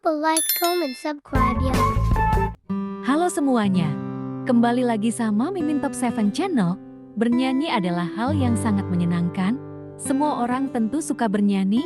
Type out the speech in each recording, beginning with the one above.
lupa like, comment, subscribe ya. Halo semuanya, kembali lagi sama Mimin Top 7 Channel. Bernyanyi adalah hal yang sangat menyenangkan. Semua orang tentu suka bernyanyi,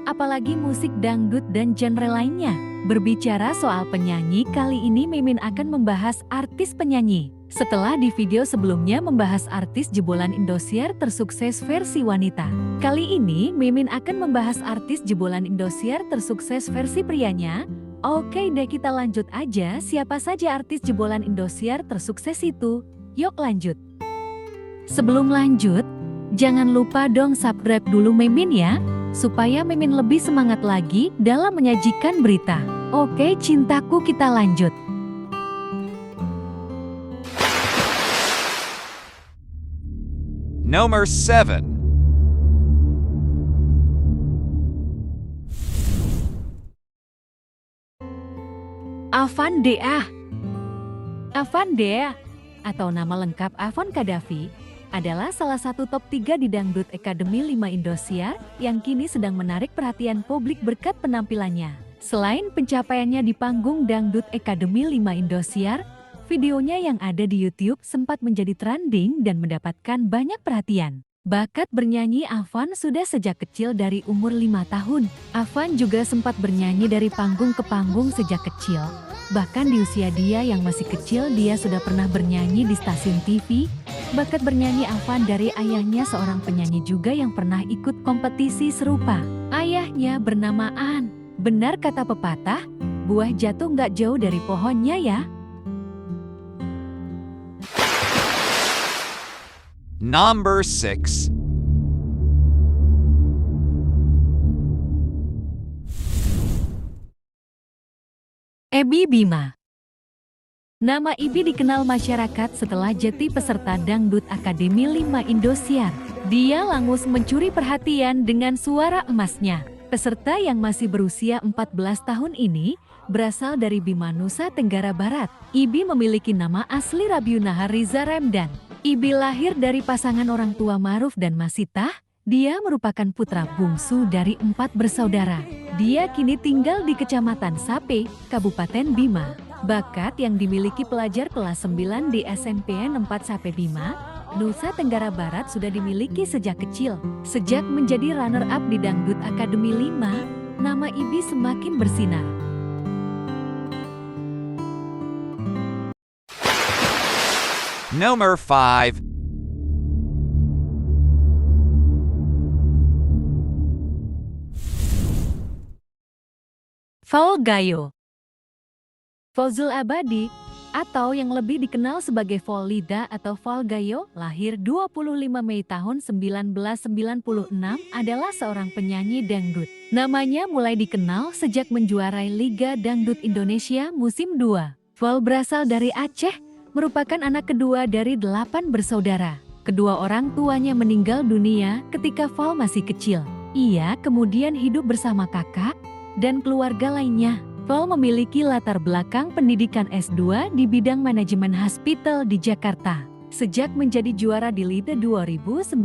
apalagi musik dangdut dan genre lainnya. Berbicara soal penyanyi, kali ini Mimin akan membahas artis penyanyi. Setelah di video sebelumnya membahas artis jebolan Indosiar tersukses versi wanita. Kali ini Mimin akan membahas artis jebolan Indosiar tersukses versi prianya. Oke deh, kita lanjut aja. Siapa saja artis jebolan Indosiar tersukses itu? Yuk lanjut. Sebelum lanjut, jangan lupa dong subscribe dulu Mimin ya, supaya Mimin lebih semangat lagi dalam menyajikan berita. Oke cintaku, kita lanjut. Nomor 7. Afan Dhea. Afan Dhea, atau nama lengkap Afan Qaddafi, adalah salah satu top 3 di Dangdut Academy 5 Indosiar yang kini sedang menarik perhatian publik berkat penampilannya. Selain pencapaiannya di panggung Dangdut Academy 5 Indosiar, videonya yang ada di YouTube sempat menjadi trending dan mendapatkan banyak perhatian. Bakat bernyanyi Afan sudah sejak kecil dari umur 5 tahun. Afan juga sempat bernyanyi dari panggung ke panggung sejak kecil. Bahkan di usia dia yang masih kecil, dia sudah pernah bernyanyi di stasiun TV. Bakat bernyanyi Afan dari ayahnya, seorang penyanyi juga yang pernah ikut kompetisi serupa. Ayahnya bernama An. Benar kata pepatah, buah jatuh nggak jauh dari pohonnya ya. Number 6. Ebi Bima. Nama Ibi dikenal masyarakat setelah jadi peserta Dangdut Akademi 5 Indosiar. Dia langsung mencuri perhatian dengan suara emasnya. Peserta yang masih berusia 14 tahun ini berasal dari Bima, Nusa Tenggara Barat. Ibi memiliki nama asli Rabiunahar Riza Ramdan. Ibi lahir dari pasangan orang tua Maruf dan Masitah. Dia merupakan putra bungsu dari 4 bersaudara. Dia kini tinggal di Kecamatan Sape, Kabupaten Bima. Bakat yang dimiliki pelajar kelas 9 di SMPN 4 Sape Bima, Nusa Tenggara Barat sudah dimiliki sejak kecil. Sejak menjadi runner-up di Dangdut Academy 5, nama Ibi semakin bersinar. Nomor 5. Faul Gayo. Fauzul Abadi, atau yang lebih dikenal sebagai Faul Lida atau Faul Gayo, lahir 25 Mei tahun 1996, adalah seorang penyanyi dangdut. Namanya mulai dikenal sejak menjuarai Liga Dangdut Indonesia musim 2. Faul berasal dari Aceh, merupakan anak kedua dari 8 bersaudara. Kedua orang tuanya meninggal dunia ketika Faul masih kecil. Ia kemudian hidup bersama kakak dan keluarga lainnya. Faul memiliki latar belakang pendidikan S2 di bidang manajemen hospital di Jakarta. Sejak menjadi juara di LIDA 2019,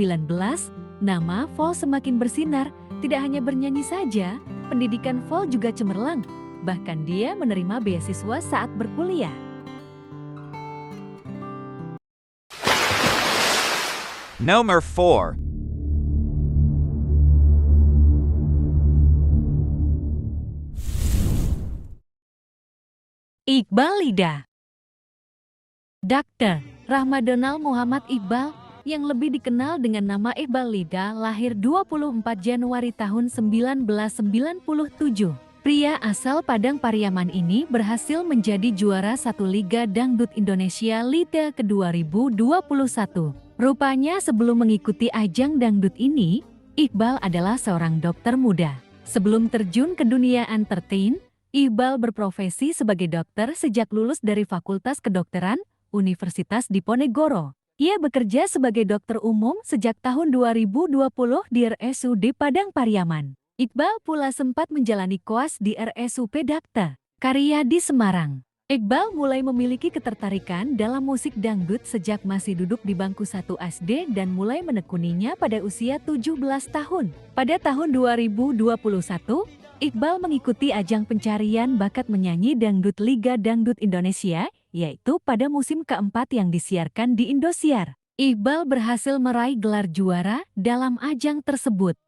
nama Faul semakin bersinar. Tidak hanya bernyanyi saja, pendidikan Faul juga cemerlang. Bahkan dia menerima beasiswa saat berkuliah. Nomor 4. Iqbal Lida. Dr. Rahmat Donald Muhammad Iqbal, yang lebih dikenal dengan nama Iqbal Lida, lahir 24 Januari tahun 1997. Pria asal Padang Pariaman ini berhasil menjadi juara 1 Liga Dangdut Indonesia LIDA ke 2021. Rupanya sebelum mengikuti ajang dangdut ini, Iqbal adalah seorang dokter muda. Sebelum terjun ke dunia entertain, Iqbal berprofesi sebagai dokter sejak lulus dari Fakultas Kedokteran Universitas Diponegoro. Ia bekerja sebagai dokter umum sejak tahun 2020 di RSUD Padang Pariaman. Iqbal pula sempat menjalani koas di RSUP Dakta Karya di Semarang. Iqbal mulai memiliki ketertarikan dalam musik dangdut sejak masih duduk di bangku 1 SD dan mulai menekuninya pada usia 17 tahun. Pada tahun 2021, Iqbal mengikuti ajang pencarian bakat menyanyi dangdut Liga Dangdut Indonesia, yaitu pada musim keempat yang disiarkan di Indosiar. Iqbal berhasil meraih gelar juara dalam ajang tersebut.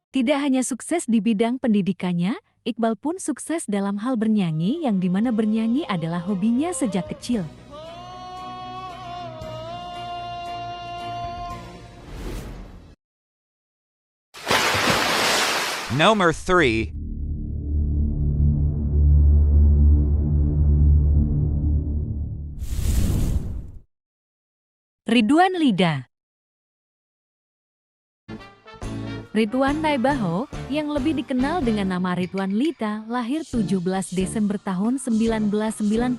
Tidak hanya sukses di bidang pendidikannya, Iqbal pun sukses dalam hal bernyanyi yang dimana bernyanyi adalah hobinya sejak kecil. Number 3. Ridwan Lida. Ridwan Naibaho, yang lebih dikenal dengan nama Ridwan Lida, lahir 17 Desember tahun 1995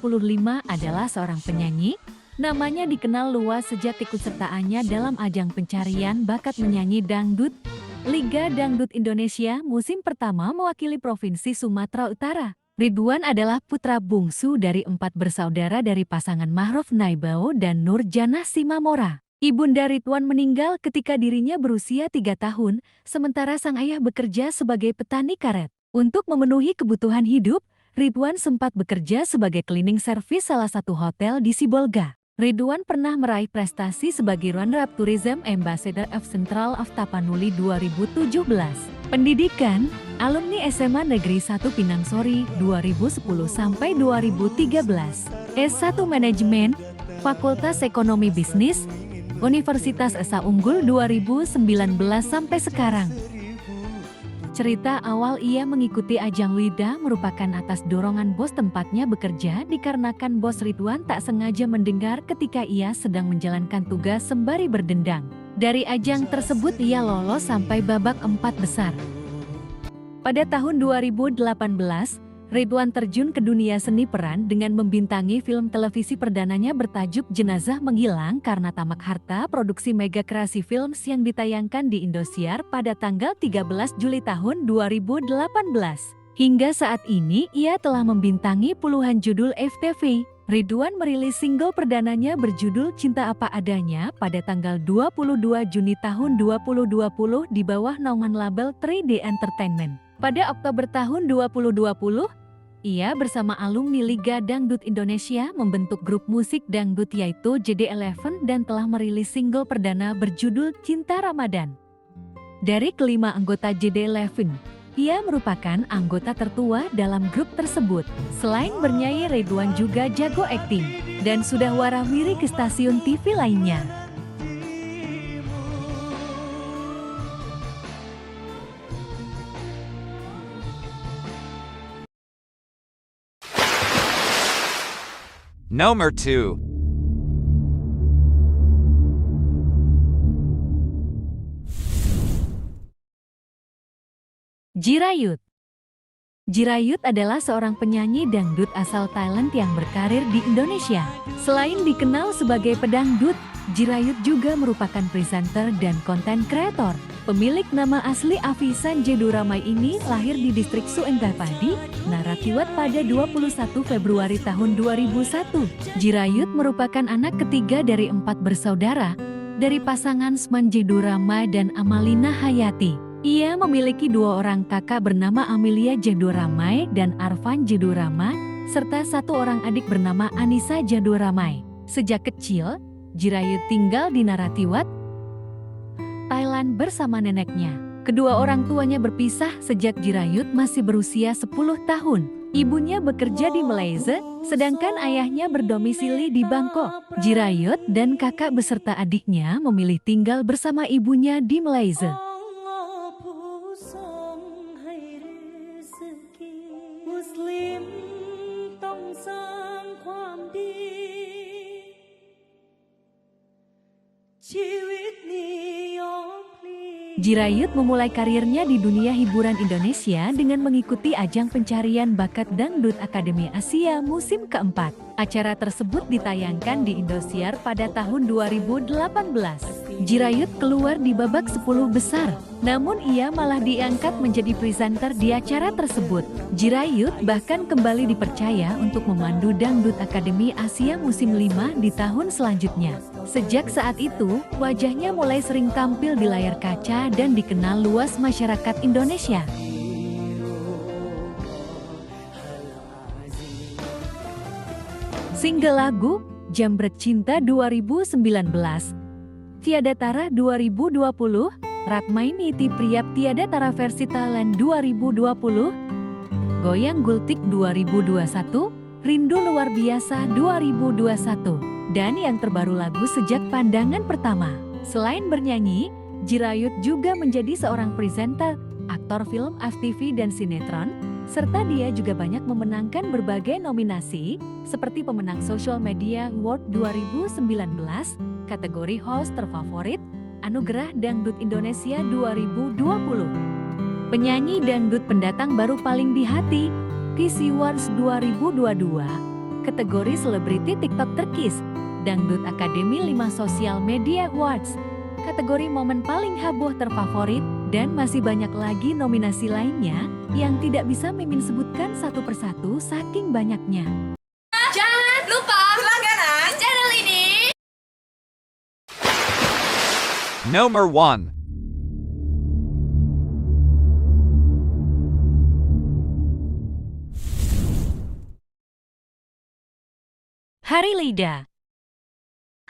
adalah seorang penyanyi. Namanya dikenal luas sejak ikutsertaannya dalam ajang pencarian bakat menyanyi dangdut Liga Dangdut Indonesia musim pertama mewakili Provinsi Sumatera Utara. Ridwan adalah putra bungsu dari 4 bersaudara dari pasangan Mahruf Naibaho dan Nur Janah Simamora. Ibunda Ridwan meninggal ketika dirinya berusia 3 tahun, sementara sang ayah bekerja sebagai petani karet. Untuk memenuhi kebutuhan hidup, Ridwan sempat bekerja sebagai cleaning service salah satu hotel di Sibolga. Ridwan pernah meraih prestasi sebagai Runner-up Tourism Ambassador of Central of Tapanuli 2017. Pendidikan, alumni SMA Negeri 1 Pinang Sori 2010-2013. S1 Manajemen, Fakultas Ekonomi Bisnis, Universitas Esa Unggul 2019 sampai sekarang. Cerita awal ia mengikuti ajang Lida merupakan atas dorongan bos tempatnya bekerja dikarenakan bos Ridwan tak sengaja mendengar ketika ia sedang menjalankan tugas sembari berdendang. Dari ajang tersebut ia lolos sampai babak 4 besar. Pada tahun 2018, Ridwan terjun ke dunia seni peran dengan membintangi film televisi perdananya bertajuk Jenazah Menghilang Karena Tamak Harta produksi Mega Kreasi Films yang ditayangkan di Indosiar pada tanggal 13 Juli tahun 2018. Hingga saat ini ia telah membintangi puluhan judul FTV. Ridwan merilis single perdananya berjudul Cinta Apa Adanya pada tanggal 22 Juni tahun 2020 di bawah naungan label 3D Entertainment. Pada Oktober tahun 2020, ia bersama alumni Liga Dangdut Indonesia membentuk grup musik dangdut yaitu JD11 dan telah merilis single perdana berjudul Cinta Ramadan. Dari kelima anggota JD11, ia merupakan anggota tertua dalam grup tersebut. Selain bernyanyi, Ridwan juga jago akting dan sudah warawiri ke stasiun TV lainnya. Number 2. Jirayut. Jirayut adalah seorang penyanyi dangdut asal Thailand yang berkarir di Indonesia. Selain dikenal sebagai pedangdut, Jirayut juga merupakan presenter dan konten kreator. Pemilik nama asli Avisan Jeduramai ini lahir di distrik Suendapadi, Naratiwat pada 21 Februari tahun 2001. Jirayut merupakan anak ketiga dari 4 bersaudara, dari pasangan Sman Jeduramai dan Amalina Hayati. Ia memiliki 2 orang kakak bernama Amelia Jeduramai dan Arfan Jeduramai, serta 1 orang adik bernama Anissa Jeduramai. Sejak kecil, Jirayut tinggal di Naratiwat, Thailand bersama neneknya. Kedua orang tuanya berpisah sejak Jirayut masih berusia 10 tahun. Ibunya bekerja di Malaysia, sedangkan ayahnya berdomisili di Bangkok. Jirayut dan kakak beserta adiknya memilih tinggal bersama ibunya di Malaysia. Jirayut memulai karirnya di dunia hiburan Indonesia dengan mengikuti ajang pencarian bakat Dangdut Akademi Asia musim keempat. Acara tersebut ditayangkan di Indosiar pada tahun 2018. Jirayut keluar di babak 10 besar, namun ia malah diangkat menjadi presenter di acara tersebut. Jirayut bahkan kembali dipercaya untuk memandu Dangdut Akademi Asia musim 5 di tahun selanjutnya. Sejak saat itu, wajahnya mulai sering tampil di layar kaca dan dikenal luas masyarakat Indonesia. Single lagu, Jambret Cinta 2019, Tiada Tara 2020, Ratmaini Ti Priap Tiada Tara versi Thailand 2020, Goyang Gultik 2021, Rindu Luar Biasa 2021, dan yang terbaru lagu Sejak Pandangan Pertama. Selain bernyanyi, Jirayut juga menjadi seorang presenter, aktor film FTV dan sinetron, serta dia juga banyak memenangkan berbagai nominasi, seperti pemenang Social Media Award 2019, kategori host terfavorit, Anugerah Dangdut Indonesia 2020. Penyanyi dangdut pendatang baru paling di hati, PC Awards 2022, kategori selebriti TikTok terkis, Dangdut Akademi 5 Social Media Awards, kategori momen paling heboh terfavorit, dan masih banyak lagi nominasi lainnya yang tidak bisa Mimin sebutkan satu persatu saking banyaknya. Jangan lupa langganan channel ini. Number 1. Hari Lida.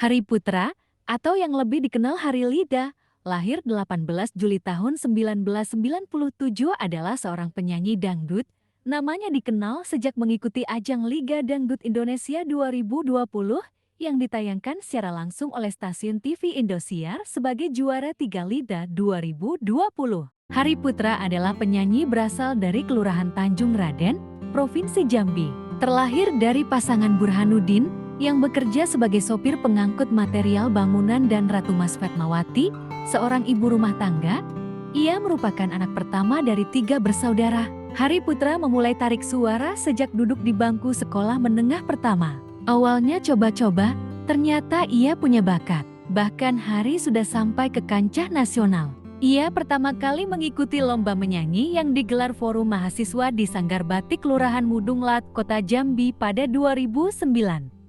Hari Putra, atau yang lebih dikenal Hari Lida, lahir 18 Juli tahun 1997, adalah seorang penyanyi dangdut. Namanya dikenal sejak mengikuti ajang Liga Dangdut Indonesia 2020 yang ditayangkan secara langsung oleh stasiun TV Indosiar sebagai juara 3 Lida 2020. Hari Putra adalah penyanyi berasal dari Kelurahan Tanjung Raden, Provinsi Jambi. Terlahir dari pasangan Burhanuddin yang bekerja sebagai sopir pengangkut material bangunan dan Ratu Mas Fatmawati, seorang ibu rumah tangga. Ia merupakan anak pertama dari 3 bersaudara. Hari Putra memulai tarik suara sejak duduk di bangku sekolah menengah pertama. Awalnya coba-coba, ternyata ia punya bakat. Bahkan Hari sudah sampai ke kancah nasional. Ia pertama kali mengikuti lomba menyanyi yang digelar Forum Mahasiswa di Sanggar Batik Kelurahan Mudunglat, Kota Jambi pada 2009.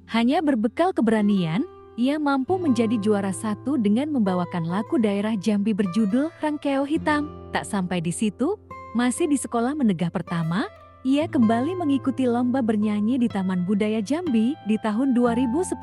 Hanya berbekal keberanian, ia mampu menjadi juara 1 dengan membawakan lagu daerah Jambi berjudul Rangkeo Hitam. Tak sampai di situ, masih di sekolah menengah pertama, ia kembali mengikuti lomba bernyanyi di Taman Budaya Jambi di tahun 2010.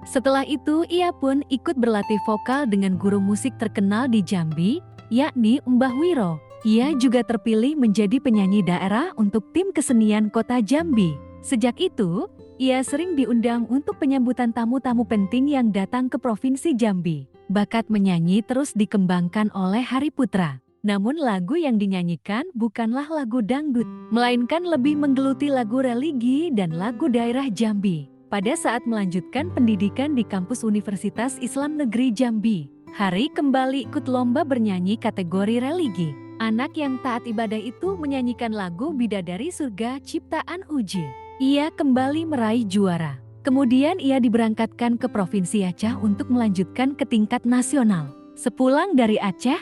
Setelah itu, ia pun ikut berlatih vokal dengan guru musik terkenal di Jambi, yakni Mbah Wiro. Ia juga terpilih menjadi penyanyi daerah untuk tim kesenian Kota Jambi. Sejak itu, ia sering diundang untuk penyambutan tamu-tamu penting yang datang ke Provinsi Jambi. Bakat menyanyi terus dikembangkan oleh Hari Putra. Namun lagu yang dinyanyikan bukanlah lagu dangdut, melainkan lebih menggeluti lagu religi dan lagu daerah Jambi. Pada saat melanjutkan pendidikan di kampus Universitas Islam Negeri Jambi, Hari kembali ikut lomba bernyanyi kategori religi. Anak yang taat ibadah itu menyanyikan lagu Bidadari Surga ciptaan Uji. Ia kembali meraih juara. Kemudian ia diberangkatkan ke Provinsi Aceh untuk melanjutkan ke tingkat nasional. Sepulang dari Aceh,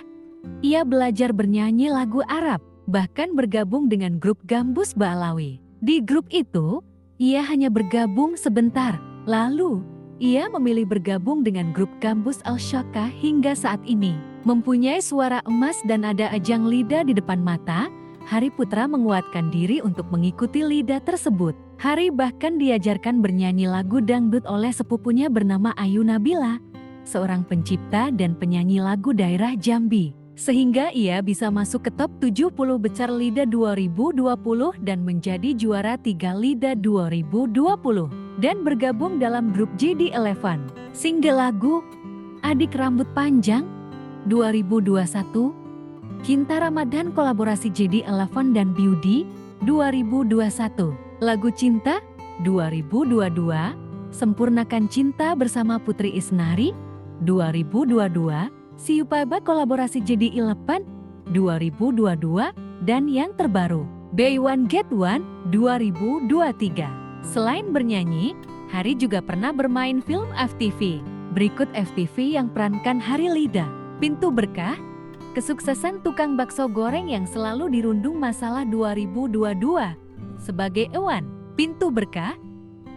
ia belajar bernyanyi lagu Arab, bahkan bergabung dengan grup Gambus Ba'alawi. Di grup itu, ia hanya bergabung sebentar, lalu ia memilih bergabung dengan grup Gambus Al-Shaka hingga saat ini. Mempunyai suara emas dan ada ajang Lida di depan mata, Hari Putra menguatkan diri untuk mengikuti Lida tersebut. Hari bahkan diajarkan bernyanyi lagu dangdut oleh sepupunya bernama Ayu Nabila, seorang pencipta dan penyanyi lagu daerah Jambi. Sehingga ia bisa masuk ke top 70 besar Lida 2020 dan menjadi juara 3 Lida 2020. Dan bergabung dalam grup JD11. Single lagu Adik Rambut Panjang 2021, Cinta Ramadan kolaborasi JD11 dan Beauty 2021. Lagu Cinta 2022, Sempurnakan Cinta bersama Putri Isnari 2022, Siupaba kolaborasi JD11 2022, dan yang terbaru Buy One Get One 2023. Selain bernyanyi, Hari juga pernah bermain film FTV. Berikut FTV yang perankan Hari Lida. Pintu Berkah, kesuksesan tukang bakso goreng yang selalu dirundung masalah 2022 sebagai Ewan. Pintu Berkah,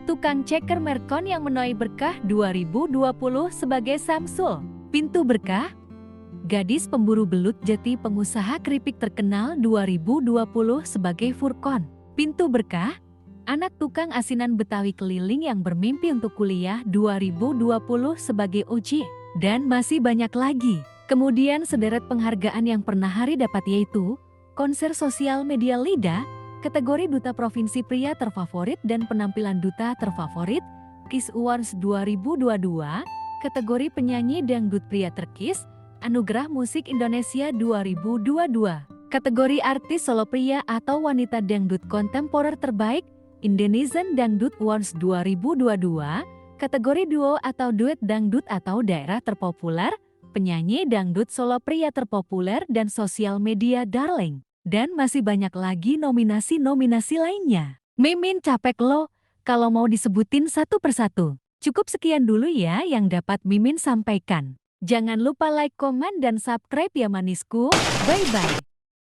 tukang ceker Merkon yang menuai berkah 2020 sebagai Samsul. Pintu Berkah, gadis pemburu belut jati pengusaha keripik terkenal 2020 sebagai Furkon. Pintu Berkah, Anak tukang asinan Betawi keliling yang bermimpi untuk kuliah 2020 sebagai OJ. Dan masih banyak lagi. Kemudian sederet penghargaan yang pernah Hari dapat yaitu konser sosial media LIDA, kategori Duta Provinsi Pria Terfavorit dan Penampilan Duta Terfavorit, KIS Awards 2022, kategori Penyanyi Dangdut Pria Terkis, Anugerah Musik Indonesia 2022, kategori Artis Solo Pria atau Wanita Dangdut Kontemporer Terbaik, Indonesian Dangdut Awards 2022, kategori Duo atau Duet Dangdut atau Daerah Terpopuler, Penyanyi Dangdut Solo Pria Terpopuler dan Sosial Media Darling. Dan masih banyak lagi nominasi-nominasi lainnya. Mimin capek loh kalau mau disebutin satu persatu. Cukup sekian dulu ya yang dapat Mimin sampaikan. Jangan lupa like, komen, dan subscribe ya manisku. Bye-bye.